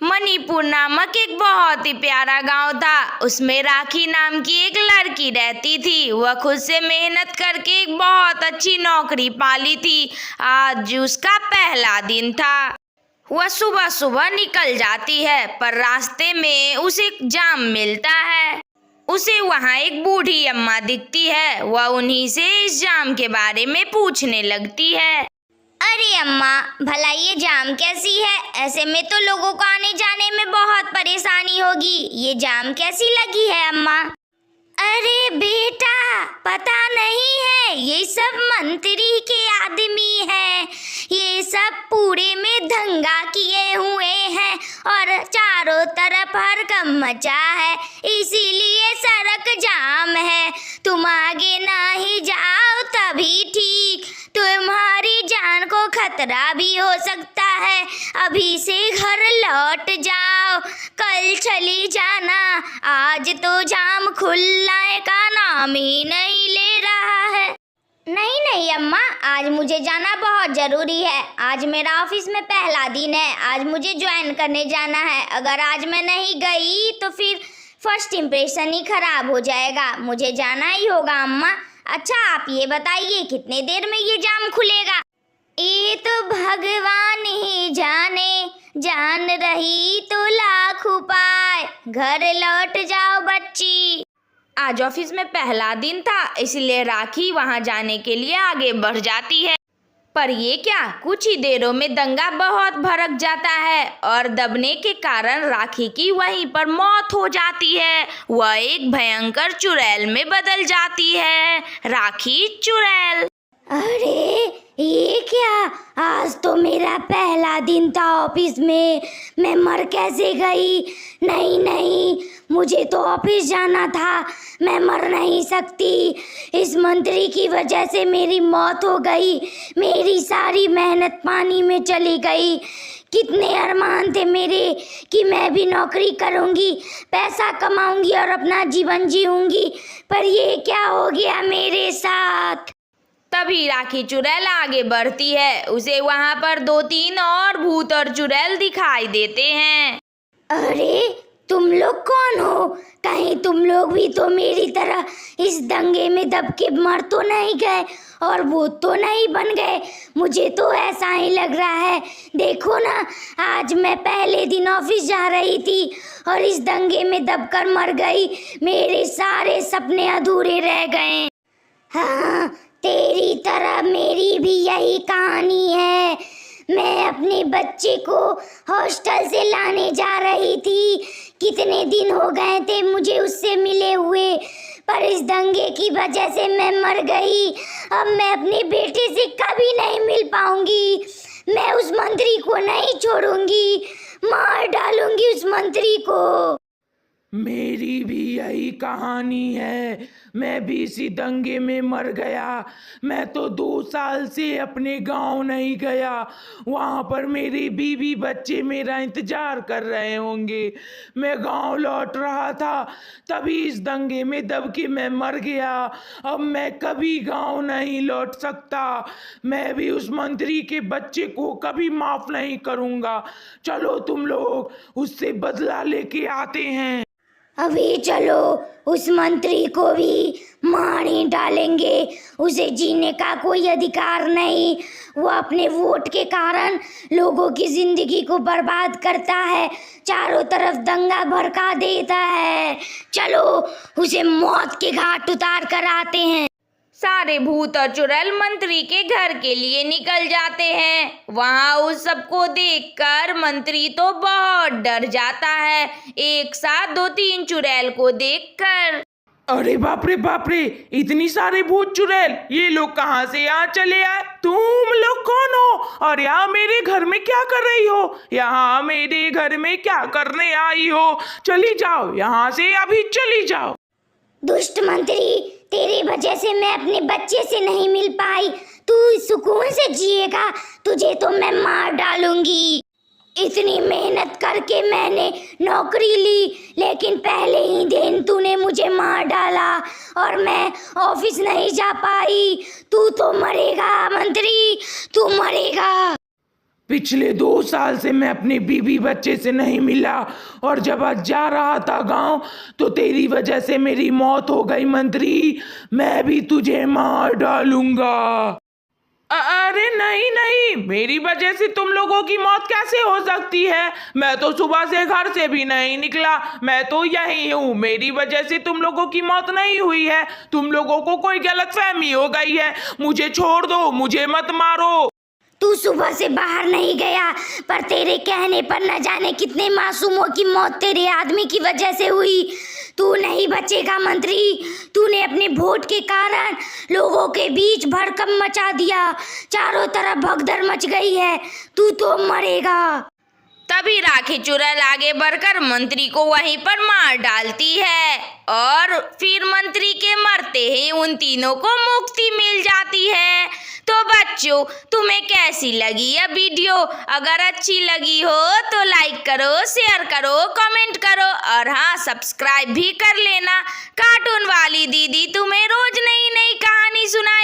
मणिपुर नामक एक बहुत ही प्यारा गांव था। उसमें राखी नाम की एक लड़की रहती थी। वह खुद से मेहनत करके एक बहुत अच्छी नौकरी पा ली थी। आज उसका पहला दिन था। वह सुबह सुबह निकल जाती है, पर रास्ते में उसे जाम मिलता है। उसे वहाँ एक बूढ़ी अम्मा दिखती है। वह उन्हीं से इस जाम के बारे में पूछने लगती है। अरे अम्मा, भला ये जाम कैसी है? ऐसे में तो लोगों को आने जाने में बहुत परेशानी होगी। ये जाम कैसी लगी है अम्मा? अरे बेटा, पता नहीं है, ये सब मंत्री के आदमी हैं। ये सब पूरे में दंगा किए हुए हैं और चारों तरफ हड़कंप मचा है, इसीलिए सड़क जाम है। तुम आगे ना ही जाओ तभी ठीक, तुम्हारी जान को खतरा भी हो सकता है। अभी से घर लौट जाओ, कल चली जाना। आज तो जाम खुलने का नाम ही नहीं ले रहा है। नहीं नहीं अम्मा, आज मुझे जाना बहुत ज़रूरी है। आज मेरा ऑफिस में पहला दिन है। आज मुझे ज्वाइन करने जाना है। अगर आज मैं नहीं गई तो फिर फर्स्ट इम्प्रेशन ही खराब हो जाएगा। मुझे जाना ही होगा अम्मा। अच्छा, आप ये बताइए कितने देर में ये जाम खुलेगा? ये तो भगवान ही जाने, जान रही तो लाख उपाय। घर लौट जाओ बच्ची। आज ऑफिस में पहला दिन था, इसलिए राखी वहां जाने के लिए आगे बढ़ जाती है। पर ये क्या, कुछ ही देरों में दंगा बहुत भड़क जाता है और दबने के कारण राखी की वहीं पर मौत हो जाती है। वह एक भयंकर चुड़ैल में बदल जाती है। राखी चुड़ैल। अरे ये क्या, आज तो मेरा पहला दिन था ऑफिस में। मैं मर कैसे गई? नहीं नहीं, मुझे तो ऑफिस जाना था। मैं मर नहीं सकती। इस मंत्री की वजह से मेरी मौत हो गई। मेरी सारी मेहनत पानी में चली गई। कितने अरमान थे मेरे कि मैं भी नौकरी करूंगी, पैसा कमाऊंगी और अपना जीवन जीऊंगी, पर ये क्या हो गया मेरे साथ? तभी राखी चुड़ैल आगे बढ़ती है। उसे वहां पर 2-3 और भूत और चुड़ैल दिखाई देते हैं। अरे तुम लोग कौन हो? कहीं तुम लोग भी तो मेरी तरह इस दंगे में दब के मर तो नहीं गए और भूत तो नहीं बन गए? मुझे तो ऐसा ही लग रहा है। देखो ना, आज मैं पहले दिन ऑफिस जा रही थी और इस दंगे में दबकर मर गई। मेरे सारे सपने अधूरे रह गए। हाँ, तेरी तरह मेरी भी यही कहानी है। मैं अपने बच्चे को हॉस्टल से लाने जा रही थी। कितने दिन हो गए थे मुझे उससे मिले हुए, पर इस दंगे की वजह से मैं मर गई। अब मैं अपने बेटे से कभी नहीं मिल पाऊंगी। मैं उस मंत्री को नहीं छोड़ूंगी, मार डालूंगी उस मंत्री को। मेरी भी यही कहानी है। मैं भी इसी दंगे में मर गया। मैं तो 2 साल से अपने गांव नहीं गया। वहाँ पर मेरे बीवी बच्चे मेरा इंतजार कर रहे होंगे। मैं गांव लौट रहा था, तभी इस दंगे में दब के मैं मर गया। अब मैं कभी गांव नहीं लौट सकता। मैं भी उस मंत्री के बच्चे को कभी माफ नहीं करूँगा। चलो तुम लोग, उससे बदला लेके आते हैं। अभी चलो, उस मंत्री को भी मार ही डालेंगे। उसे जीने का कोई अधिकार नहीं। वो अपने वोट के कारण लोगों की जिंदगी को बर्बाद करता है, चारों तरफ दंगा भड़का देता है। चलो उसे मौत के घाट उतार कर आते हैं। सारे भूत और चुड़ैल मंत्री के घर के लिए निकल जाते हैं। वहां उस सबको देखकर मंत्री तो बहुत डर जाता है, एक साथ 2-3 चुड़ैल को देखकर। अरे बाप रे, इतनी सारे भूत चुड़ैल, ये लोग कहाँ से यहाँ चले आए? तुम लोग कौन हो और यहाँ मेरे घर में क्या कर रही हो? यहाँ मेरे घर में क्या करने आई हो? चली जाओ यहाँ से, अभी चली जाओ। दुष्ट मंत्री, तेरी वजह से मैं अपने बच्चे से नहीं मिल पाई। तू सुकून से जिएगा, तुझे तो मैं मार डालूंगी। इतनी मेहनत करके मैंने नौकरी ली, लेकिन पहले ही दिन तूने मुझे मार डाला और मैं ऑफिस नहीं जा पाई। तू तो मरेगा मंत्री, तू मरेगा। पिछले 2 साल से मैं अपने बीवी बच्चे से नहीं मिला, और जब आज जा रहा था गांव तो तेरी वजह से मेरी मौत हो गई मंत्री। मैं भी तुझे मार डालूंगा। अरे नहीं नहीं, मेरी वजह से तुम लोगों की मौत कैसे हो सकती है? मैं तो सुबह से घर से भी नहीं निकला, मैं तो यही हूँ। मेरी वजह से तुम लोगों की मौत नहीं हुई है। तुम लोगों को कोई गलतफहमी हो गई है। मुझे छोड़ दो, मुझे मत मारो। तू सुबह से बाहर नहीं गया, पर तेरे कहने पर न जाने कितने मासूमों की मौत तेरे आदमी की वजह से हुई। तू नहीं बचेगा मंत्री। तूने अपने वोट के कारण लोगों के बीच भड़कम मचा दिया, चारों तरफ भगदड़ मच गई है। तू तो मरेगा। तभी राखी चुड़ैल आगे बढ़कर मंत्री को वहीं पर मार डालती है, और फिर मंत्री के मरते ही उन तीनों को मुक्ति मिल जाती है। तो बच्चों, तुम्हें कैसी लगी यह वीडियो? अगर अच्छी लगी हो तो लाइक करो, शेयर करो, कमेंट करो, और हाँ, सब्सक्राइब भी कर लेना। कार्टून वाली दीदी तुम्हें रोज नई नई कहानी सुनाए